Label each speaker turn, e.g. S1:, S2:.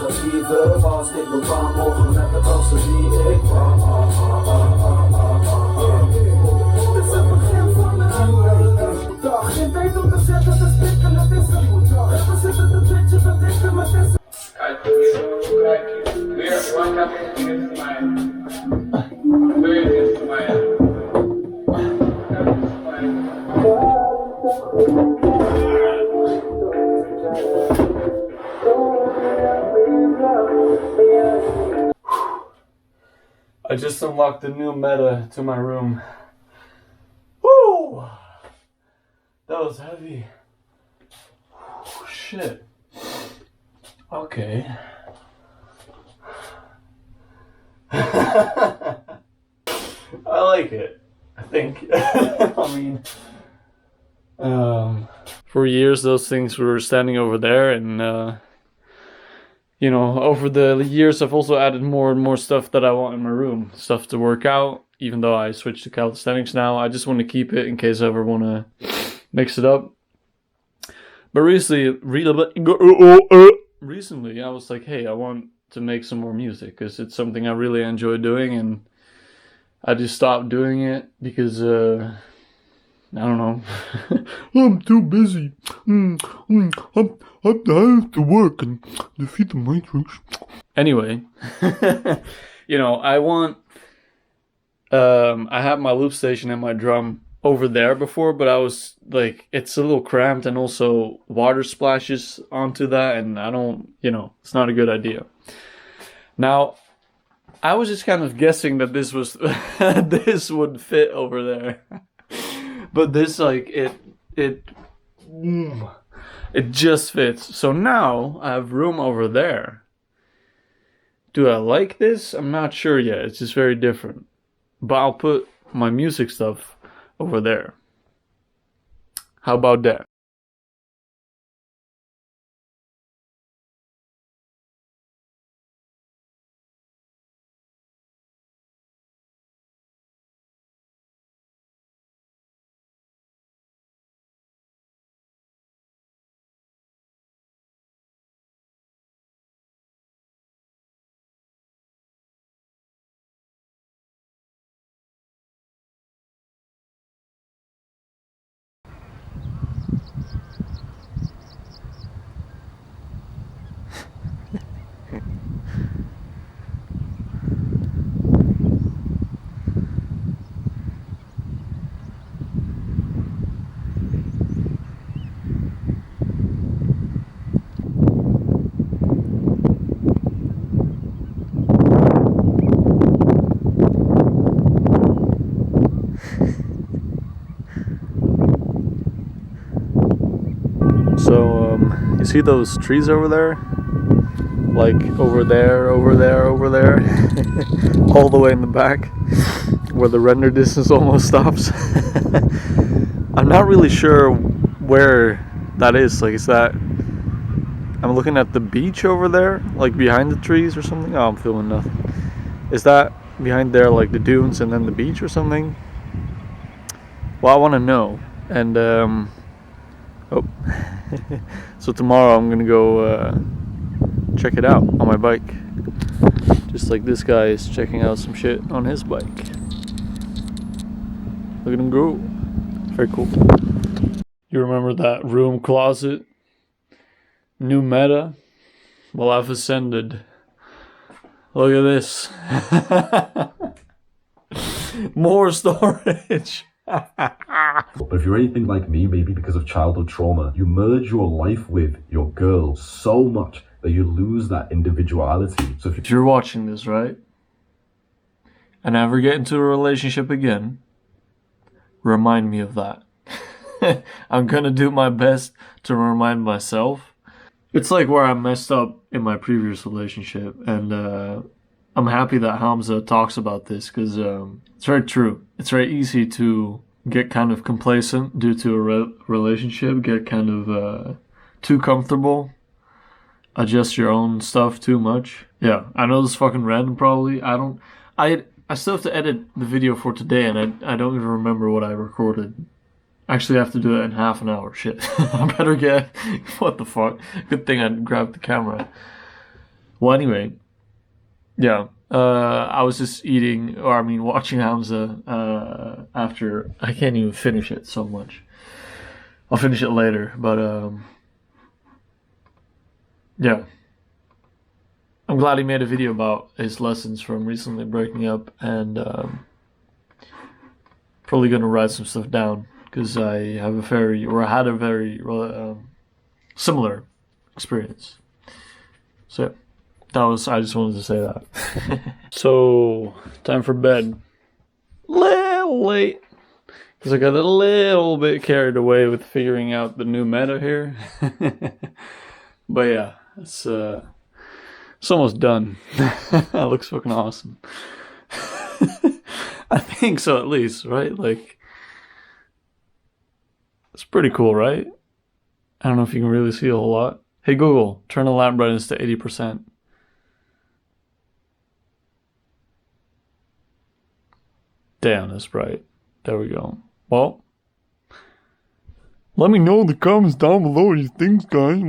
S1: aggressieve was niet bepaald mogen met de kansen die ik kwam. Dit is het begin van een dag. Geen tijd om te zeggen, te spikken, het is een goed dag. We zitten te bitchen, we denken, maar het is...
S2: Kijk, weer, wat gaat er in mij? Weer is voor mij. I just unlocked a new meta to my room. Woo! That was heavy. Shit. Okay. I like it. I think. I mean, for years those things were standing over there, and you know, over the years I've also added more and more stuff that I want in my room, stuff to work out. Even though I switched to calisthenics now, I just want to keep it in case I ever want to mix it up. But recently I was like, hey, I want to make some more music because it's something I really enjoy doing, and I just stopped doing it because I don't know. I'm too busy. I have to work and defeat the Matrix. Anyway, you know, I want. I had my loop station and my drum over there before, but I was like, it's a little cramped, and also water splashes onto that, and I don't, you know, it's not a good idea. Now, I was just kind of guessing that this was this would fit over there, but this, like, it just fits. So now I have room over there. Do I like this? I'm not sure yet. It's just very different. But I'll put my music stuff over there. How about that? So, you see those trees over there? Like over there, over there, over there, all the way in the back, where the render distance almost stops. I'm not really sure where that is. Like, is that... I'm looking at the beach over there, like behind the trees or something. Oh, I'm feeling nothing. Is that behind there, like the dunes and then the beach or something? Well, I want to know. And, oh. So tomorrow I'm gonna go check it out on my bike. Just like this guy is checking out some shit on his bike. Look at him go. Very cool. You remember that room closet? New meta? Well, I've ascended. Look at this. More storage.
S3: But if you're anything like me, maybe because of childhood trauma, you merge your life with your girl so much that you lose that individuality. So
S2: if you're watching this, right, and ever get into a relationship again, remind me of that. I'm gonna do my best to remind myself. It's like where I messed up in my previous relationship, and I'm happy that Hamza talks about this, because it's very true. It's very easy to get kind of complacent due to a relationship, get kind of too comfortable, adjust your own stuff too much. Yeah, I know this is fucking random probably. I still have to edit the video for today, and I don't even remember what I recorded. Actually, I have to do it in half an hour. Shit. I better get... What the fuck? Good thing I grabbed the camera. Well, anyway, yeah. I was just eating, or I mean, watching Hamza after. I can't even finish it so much. I'll finish it later, but yeah. I'm glad he made a video about his lessons from recently breaking up, and probably gonna write some stuff down because I have I had a very similar experience. So I just wanted to say that. So time for bed. Little late because I got a little bit carried away with figuring out the new meta here. But yeah, it's almost done. That looks fucking awesome. I think so, at least, right? Like, it's pretty cool, right? I don't know if you can really see a whole lot. Hey Google, turn the lamp brightness to 80%. Damn, that's bright. There we go. Well, let me know in the comments down below what you think, guys.